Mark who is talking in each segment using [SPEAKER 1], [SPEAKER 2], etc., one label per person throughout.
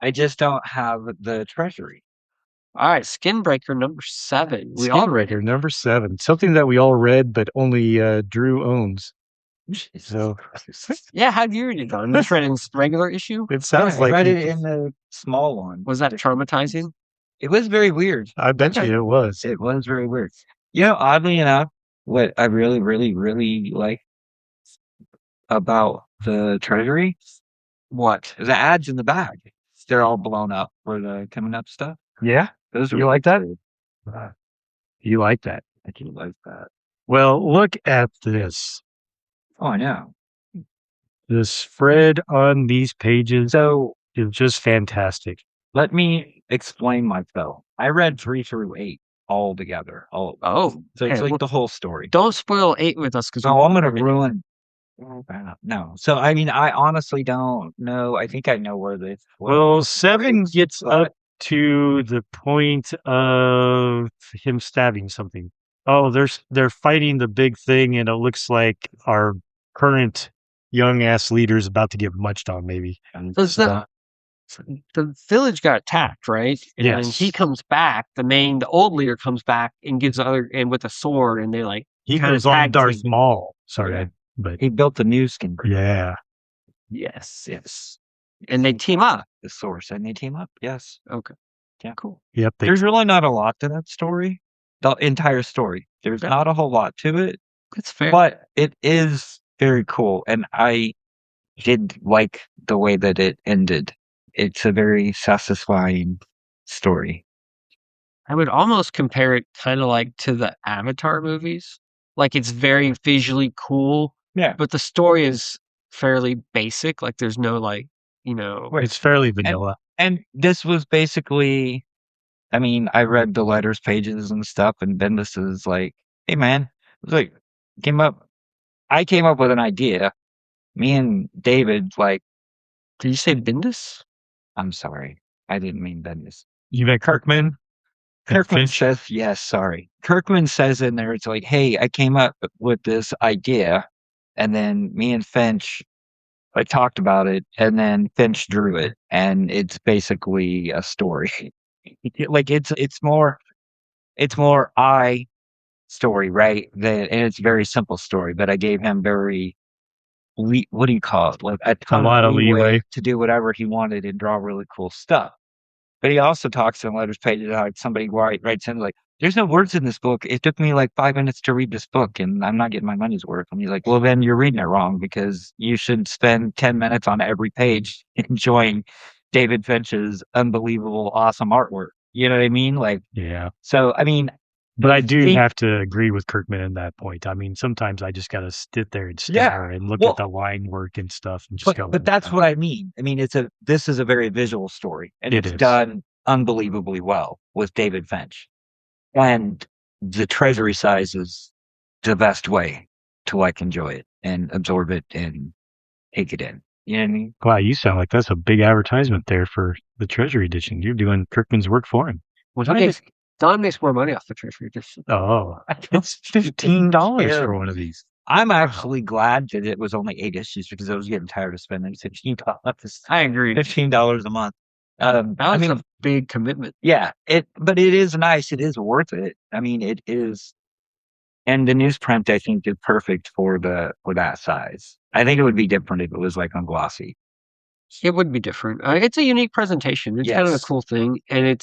[SPEAKER 1] I just don't have the treasury.
[SPEAKER 2] All right, Skinbreaker number 7. We all read
[SPEAKER 3] Skinbreaker
[SPEAKER 2] it.
[SPEAKER 3] number 7. Something that we all read, but only Drew owns. So
[SPEAKER 2] Yeah, how'd you read it on? Just read it in regular issue?
[SPEAKER 3] it sounds
[SPEAKER 1] I
[SPEAKER 3] like
[SPEAKER 1] read it in the small one.
[SPEAKER 2] Was that traumatizing?
[SPEAKER 1] It was very weird.
[SPEAKER 3] I bet you it was.
[SPEAKER 1] It was very weird. Oddly enough, what I really, really, really like about the treasury,
[SPEAKER 2] What?
[SPEAKER 1] the ads in the back. They're all blown up for the coming up stuff.
[SPEAKER 3] Yeah,
[SPEAKER 1] Those
[SPEAKER 3] you
[SPEAKER 1] are
[SPEAKER 3] like that?
[SPEAKER 1] cool.
[SPEAKER 3] You like that?
[SPEAKER 1] I do like that.
[SPEAKER 3] Well, look at this.
[SPEAKER 1] Oh, I know.
[SPEAKER 3] The spread on these pages
[SPEAKER 1] So
[SPEAKER 3] is just fantastic.
[SPEAKER 1] let me explain myself. I read 3 through 8 all together. So it's
[SPEAKER 2] okay,
[SPEAKER 1] like
[SPEAKER 2] well,
[SPEAKER 1] the whole story.
[SPEAKER 2] don't spoil 8 with us because
[SPEAKER 1] No, I'm gonna ruin. No. So I mean, I honestly don't know. I think I know where this.
[SPEAKER 3] Well, 7 gets up to the point of him stabbing something. Oh, they're fighting the big thing, and it looks like our current young ass leader is about to get munched on, maybe.
[SPEAKER 2] the village got attacked, right? And then
[SPEAKER 3] Yes.
[SPEAKER 2] he comes back. The old leader comes back and gives and with a sword, and they like
[SPEAKER 3] He
[SPEAKER 2] kinda
[SPEAKER 3] goes on
[SPEAKER 2] tag
[SPEAKER 3] Darth
[SPEAKER 2] team.
[SPEAKER 3] Maul. Sorry,
[SPEAKER 1] Yeah.
[SPEAKER 3] but
[SPEAKER 1] He built the new skin.
[SPEAKER 3] yeah.
[SPEAKER 1] Yes. Yes.
[SPEAKER 2] And they team up.
[SPEAKER 1] The source, and they team up. Yes.
[SPEAKER 2] Okay.
[SPEAKER 1] Yeah.
[SPEAKER 2] Cool.
[SPEAKER 3] Yep.
[SPEAKER 1] There's really not a lot to that story. The entire story. There's not a whole lot to it,
[SPEAKER 2] That's fair.
[SPEAKER 1] but it is very cool, and I did like the way that it ended. It's a very satisfying story.
[SPEAKER 2] I would almost compare it kind of like to the Avatar movies. Like it's very visually cool,
[SPEAKER 1] Yeah.
[SPEAKER 2] but the story is fairly basic. Like there's no like,
[SPEAKER 3] It's fairly vanilla.
[SPEAKER 1] And this was basically, I mean, I read the letters pages and stuff, and then this is like, hey man, it was like I came up with an idea. Me and David, like,
[SPEAKER 2] Did you say Bendis?
[SPEAKER 1] I'm sorry, I didn't mean Bendis.
[SPEAKER 3] You met Kirkman?
[SPEAKER 1] Kirkman says, yes, sorry. Kirkman says in there, it's like, hey, I came up with this idea, and then me and Finch, I talked about it, and then Finch drew it, and it's basically a story. Like it's more I story, right? And it's a very simple story, but I gave him what do you call it? Like a ton
[SPEAKER 3] lot of leeway
[SPEAKER 1] to do whatever he wanted and draw really cool stuff. But he also talks in letters pages like somebody writes in like, there's no words in this book. It took me like 5 minutes to read this book and I'm not getting my money's worth. And he's like, well, then you're reading it wrong because you should spend 10 minutes on every page enjoying David Finch's unbelievable, awesome artwork. You know what I mean? Like,
[SPEAKER 3] yeah.
[SPEAKER 1] So, I mean,
[SPEAKER 3] but I do have to agree with Kirkman in that point. I mean, sometimes I just got to sit there and stare and look at the line work and stuff and just go.
[SPEAKER 1] But that's what I mean. I mean, this is a very visual story, and it's done unbelievably well with David Finch. And the treasury size is the best way to like enjoy it and absorb it and take it in. You know what I mean?
[SPEAKER 3] Wow, you sound like that's a big advertisement there for the treasury edition. You're doing Kirkman's work for him.
[SPEAKER 2] Don makes more money off the treasury edition.
[SPEAKER 3] Oh, it's $15 for one of these.
[SPEAKER 1] I'm actually glad that it was only 8 issues because I was getting tired of spending $15.
[SPEAKER 2] I agree.
[SPEAKER 1] $15 a month.
[SPEAKER 2] I mean, a big commitment.
[SPEAKER 1] Yeah, but it is nice. It is worth it. I mean, it is. And the newsprint, I think, is perfect for that size. I think it would be different if it was like on glossy.
[SPEAKER 2] It would be different. It's a unique presentation. It's kind of a cool thing, and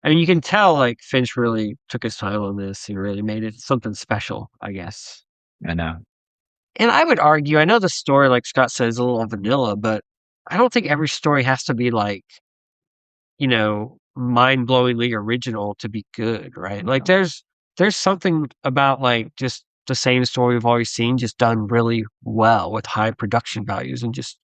[SPEAKER 2] I mean, you can tell like Finch really took his time on this. He really made it something special, I guess.
[SPEAKER 1] I know.
[SPEAKER 2] And I would argue, I know the story, like Scott said, is a little vanilla, but I don't think every story has to be like, mind-blowingly original to be good, right? Like there's something about like just the same story we've always seen, just done really well with high production values and just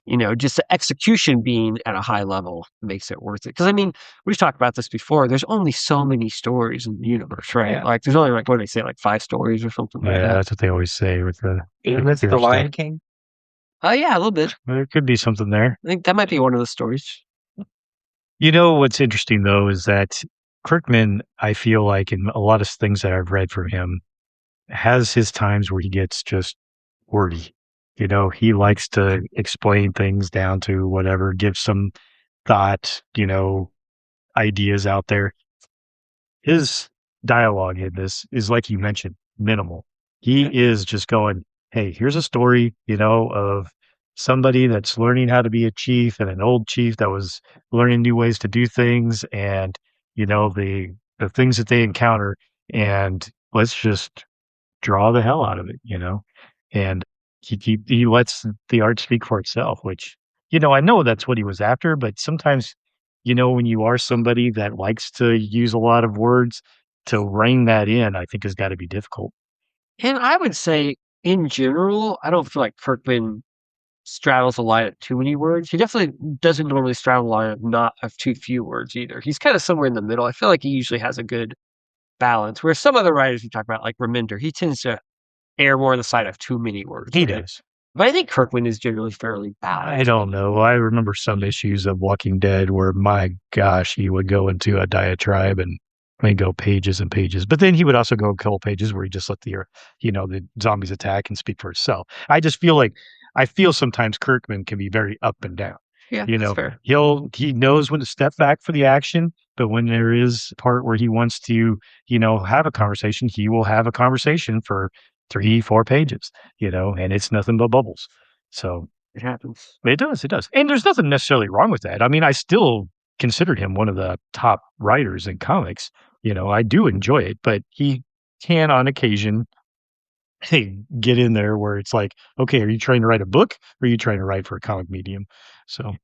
[SPEAKER 2] the execution being at a high level makes it worth it. Because I mean, we've talked about this before. There's only so many stories in the universe, right? Yeah. Like there's only like, what do they say, like 5 stories or something like that?
[SPEAKER 3] Yeah, that's what they always say with the
[SPEAKER 1] Lion King.
[SPEAKER 2] Oh yeah, a little bit.
[SPEAKER 3] There could be something there.
[SPEAKER 2] I think that might be one of the stories.
[SPEAKER 3] You know what's interesting though is that Kirkman, I feel like in a lot of things that I've read from him, has his times where he gets just wordy. He likes to explain things down to whatever, give some thought, ideas out there. His dialogue in this is, like you mentioned, minimal. He is just going, hey, here's a story, of somebody that's learning how to be a chief and an old chief that was learning new ways to do things and, the things that they encounter. And let's just draw the hell out of it. And he lets the art speak for itself, which, I know that's what he was after, but sometimes, when you are somebody that likes to use a lot of words, to rein that in, I think has got to be difficult.
[SPEAKER 2] And I would say, in general, I don't feel like Kirkman straddles the line of too many words. He definitely doesn't normally straddle the line of too few words either. He's kind of somewhere in the middle. I feel like he usually has a good balance. Where some other writers we talk about, like Reminder, he tends to err more on the side of too many words.
[SPEAKER 3] He
[SPEAKER 2] right?
[SPEAKER 3] does.
[SPEAKER 2] But I think Kirkman is generally fairly balanced.
[SPEAKER 3] I don't know. I remember some issues of Walking Dead where, my gosh, he would go into a diatribe and go pages and pages. But then he would also go a couple pages where he just let the zombies attack and speak for itself. I just feel like, sometimes Kirkman can be very up and down.
[SPEAKER 2] Yeah, that's fair.
[SPEAKER 3] He knows when to step back for the action, but when there is a part where he wants to, have a conversation, he will have a conversation for 3-4 pages, and it's nothing but bubbles. So
[SPEAKER 2] It happens.
[SPEAKER 3] it does. And there's nothing necessarily wrong with that. I mean, I still considered him one of the top writers in comics. I do enjoy it, but he can on occasion get in there where it's like, okay, are you trying to write a book or are you trying to write for a comic medium? So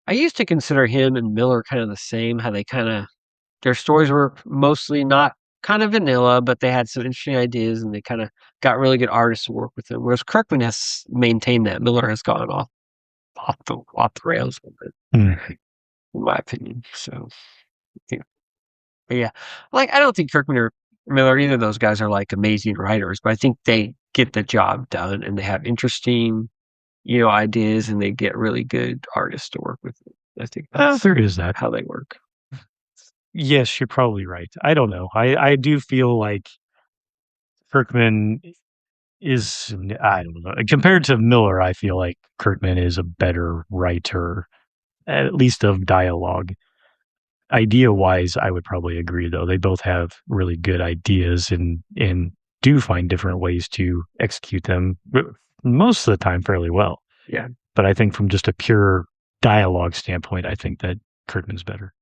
[SPEAKER 2] I used to consider him and Miller kind of the same, how their stories were mostly not kind of vanilla, but they had some interesting ideas and they kind of got really good artists to work with them. Whereas Kirkman has maintained that. Miller has gone off the rails a bit, in my opinion. So, yeah. But yeah, like I don't think Kirkman or Miller, either of those guys are like amazing writers, but I think they get the job done and they have interesting, ideas and they get really good artists to work with. I think
[SPEAKER 3] there is that.
[SPEAKER 2] how they work.
[SPEAKER 3] Yes, you're probably right. I don't know. I do feel like Kirkman is, I don't know. Compared to Miller, I feel like Kirkman is a better writer, at least of dialogue. Idea wise, I would probably agree, though. They both have really good ideas and do find different ways to execute them most of the time fairly well.
[SPEAKER 2] Yeah.
[SPEAKER 3] But I think from just a pure dialogue standpoint, I think that Kirkman's better.